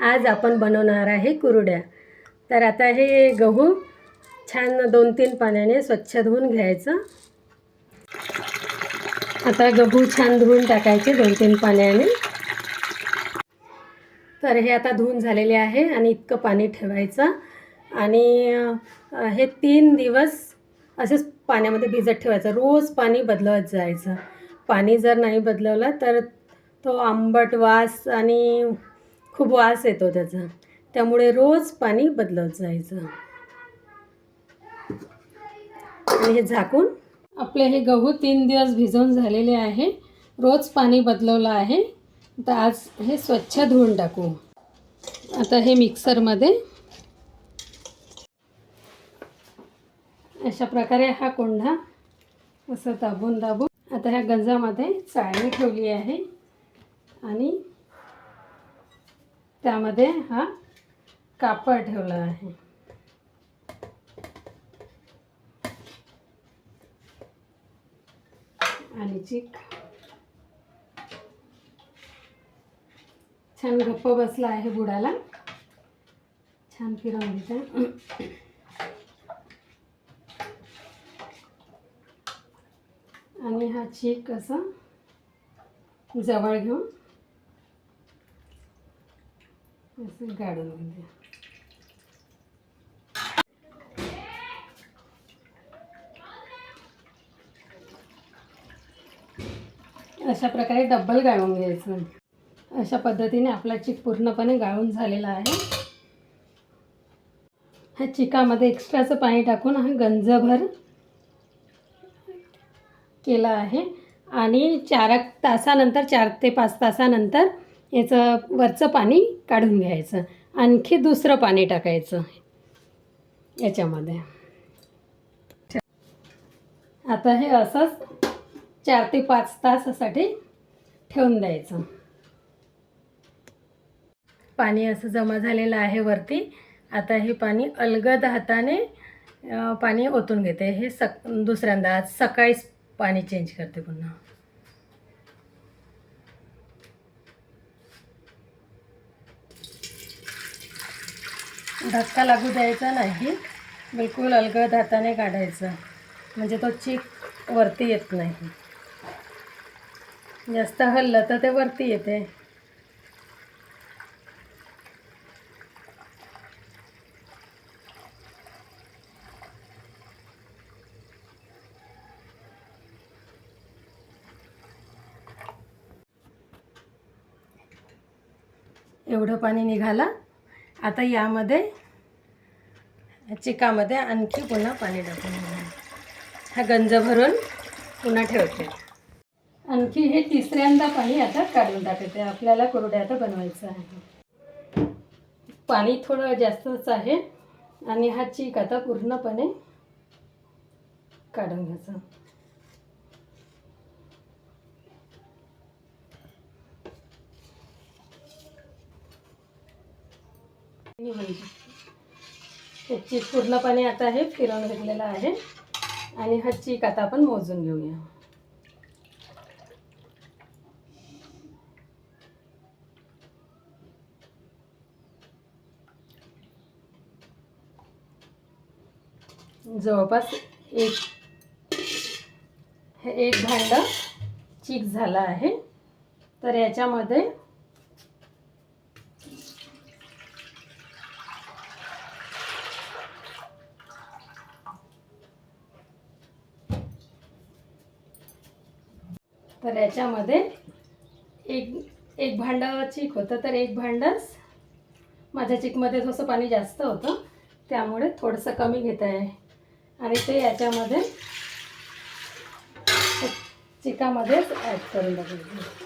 आज आपण बनवणार आहे कुरड्या। तर आता हे गहू छान 2-3 पाण्याने स्वच्छ धुवून घ्यायचं। आता गहू छान धुवून टाकायचे 2-3 पाण्याने। तर हे आता धुवून झालेले आहे आणि इतकं पाणी ठेवायचं आणि हे 3 दिवस असेच पाण्यामध्ये भिजत ठेवायचं। रोज पाणी बदलवत जायचं। पाणी जर नाही बदलवलं तर तो आंबट वास आणि खूप वास येतो त्याचा, त्यामुळे रोज पाणी बदलत जायचं। आणि हे झाकून आपले हे गहू 3 दिवस भिजवून झालेले आहे। रोज पाणी बदलवलं आहे। तर आज हे स्वच्छ धुवून टाकू। आता हे मिक्सरमध्ये अशा प्रकारे हा कोंढा असं दाबून आता ह्या गंजामध्ये चाळणी ठेवली आहे आणि त्यामध्ये हा कापड ठेवला आहे। आणि चिक छान गप्प बसला आहे बुडाला। छान फिरवून घेते। आणि हा चिक असा जवळ घेऊन असं गाडून घेते। अशा प्रकारे डबल गाळून घ्यायचं। अशा पद्धतीने आपला चिक पूर्णपणे गाळून झालेला आहे। ह्या चिकामध्ये एक्स्ट्राचं पाणी टाकून हा गंजभर केला आहे आणि 4 तासानंतर 4 ते 5 तासानंतर याचं वरचं पाणी काढून घ्यायचं। आणखी दुसरं पाणी टाकायचं याच्यामध्ये। आता हे असंच 4 ते 5 तासासाठी ठेवून द्यायचं। पाणी असं जमा झालेलं आहे वरती। आता हे पाणी अलगद हाताने पाणी ओतून घेते। हे दुसऱ्यांदा आज सकाळी पाणी चेंज करते पुन्हा। धक्का लागू द्यायचा नाही, बिलकुल अलगद हाताने काढायचं, म्हणजे तो चिक वरती येत नाही। जास्त हललं तर ते वरती येते। एवढं पाणी निघालं। आता यामध्ये चिकामध्ये आणखी पुन्हा पाणी टाकून हा गंज भरून पुन्हा ठेवते। आणखी हे तिसऱ्यांदा पाणी आता काढून टाकते। आपल्याला कुरड्या आता बनवायचं आहे। पाणी थोडं जास्तच आहे आणि हा चिक आता पूर्णपणे काढून घ्यायचा। हे चिक पूर्णपणे आता हे फिरवून घेतलेलं आहे आणि हा चिक आता आपण मोजून घेऊया। जवळपास एक भांड चिक झाला आहे। तर याच्यामध्ये एक भांड चिक होतं, तर एक भांडच माझ्या चिकमध्ये थोडंसं पाणी जास्त होतं, त्यामुळे थोडंसं कमी घेत आहे आणि ते याच्यामध्ये चिकामध्येच ॲड करून टाकायचं।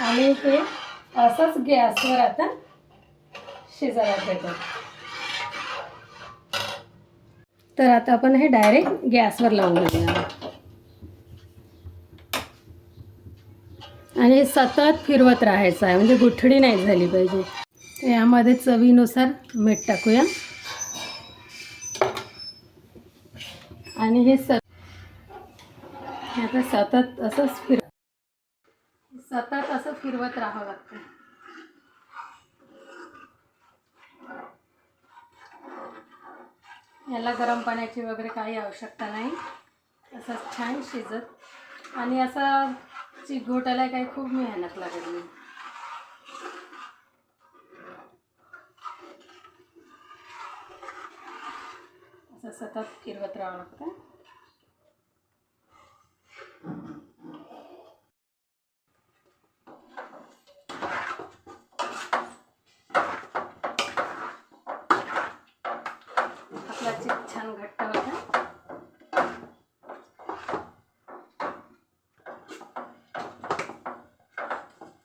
आणि हे असंच गॅसवर आता शिजायला ठेवतो। तर आता आपण हे डायरेक्ट गॅसवर लावून घेऊया आणि सतत फिरवत राहायचं आहे, म्हणजे गुठळी नाही झाली पाहिजे। तर यामध्ये चवीनुसार मीठ टाकूया। आणि हे आता सतत असं फिरवत राहावं लागतं. याला गरम पाण्याची वगैरे काही आवश्यकता नाही. असं छान शिजत आणि असं चिघोटायला काही खूप मेहनत लागत नाही. असं सतत फिरवत राहावं लागतं. आपला चिक छान घट्ट होता.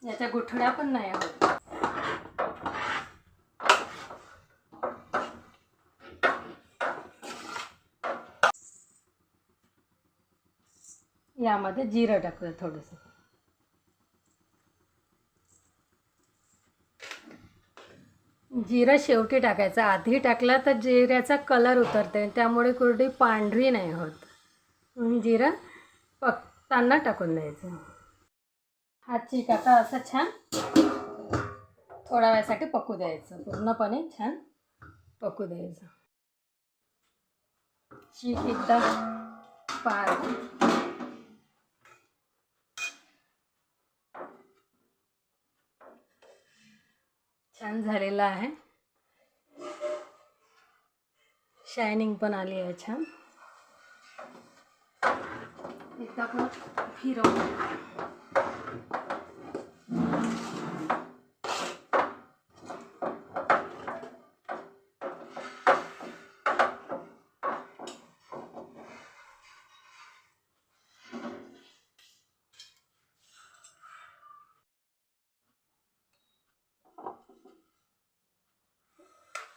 याच्या गुठळ्या पण नाही होत. यामध्ये जिरं टाकूया थोडंसं. जिरं शेवटी टाकायचं. आधी टाकला तर जिऱ्याचा कलर उतरते, त्यामुळे कुरडई पांढरी नाही होत. म्हणून जिरं पकताना टाकून द्यायचं. हा चीक आता असं छान थोड्या वेळासाठी पकू द्यायचं. पूर्णपणे छान पकू द्यायचं. चीक एकदम छान झालेला आहे. शायनिंग पण आली आहे छान. एकदा पण फिरवून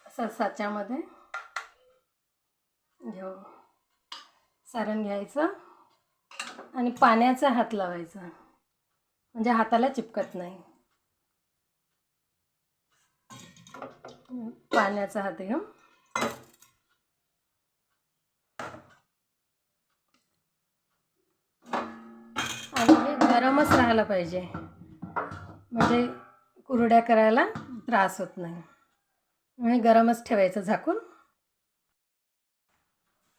असं साच्यामध्ये सारण घ्यायचं आणि पाण्याचा हात लावायचा, म्हणजे हाताला चिपकत नाही. पाण्याचा हात घेऊन आणि हे गरमच राहायला पाहिजे, म्हणजे कुरड्या करायला त्रास होत नाही. म्हणजे गरमच ठेवायचं झाकून.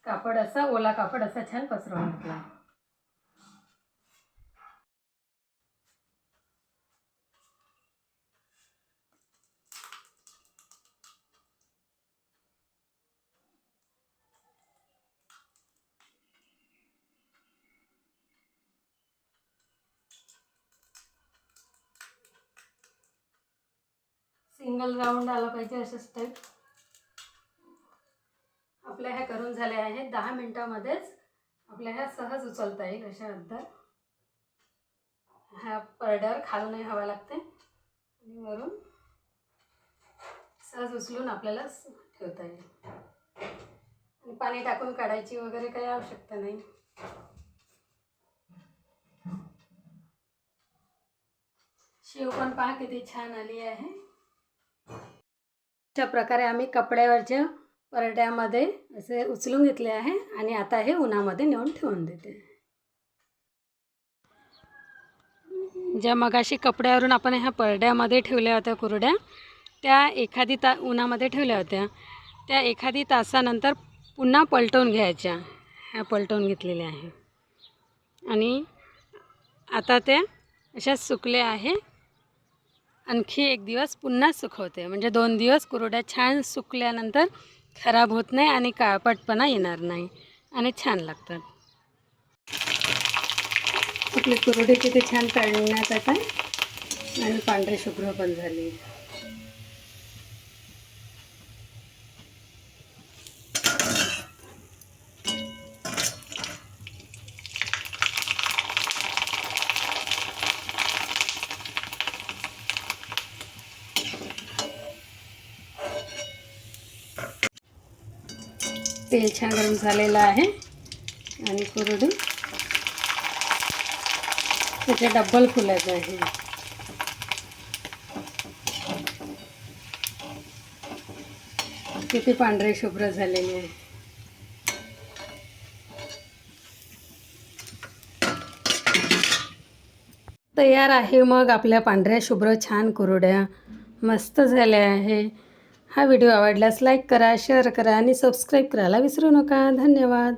कापड असा ओला कापड असा छान पसरवून घेतला. सिंगल राऊंड आला पाहिजे अशाच टाईप. आपल्या ह्या करून झाल्या आहेत. 10 मिनिटामध्येच आपल्या ह्या सहज उचलता येईल अशा अद्दर. ह्या परड्यावर खालूनही हवा लागते आणि वरून सहज उचलून आपल्याला ठेवता येईल. आणि पाणी टाकून काढायची वगैरे काही आवश्यकता नाही. शेव पण पहा किती छान आली आहे. अशा प्रकारे आम्ही कपड्यावरच्या परड्यामध्ये असे उचलून घेतले आहे आणि आता हे उन्हामध्ये नेऊन ठेवून देते. ज्या मगाशी कपड्यावरून आपण ह्या परड्यामध्ये ठेवल्या होत्या कुरड्या, त्या एखादी उन्हामध्ये ठेवल्या होत्या. त्या एखादी तासानंतर पुन्हा पलटवून घ्यायच्या. ह्या पलटवून घेतलेल्या आहे आणि आता त्या अशा सुकल्या आहे. आणखी एक दिवस पुन्हा सुकवते, म्हणजे 2 दिवस कुरड्या छान सुकल्यानंतर खराब होत नाही आणि काळपटपणा येणार नाही आणि छान लागतात. आपली कुरडी किती छान तळण्यात आता आणि पांढरे शुभ्र पण झाली. तेल छान गरम झालेलं आहे आणि कुरडी त्याचे डबल फुलायचं आहे. किती पांढरे शुभ्र झालेले आहे. तयार आहे मग आपल्या पांढऱ्या शुभ्र छान कुरड्या मस्त झाल्या आहे. हा व्हिडिओ आवडल्यास लाईक करा, शेअर करा आणि सबस्क्राईब करायला विसरू नका. धन्यवाद.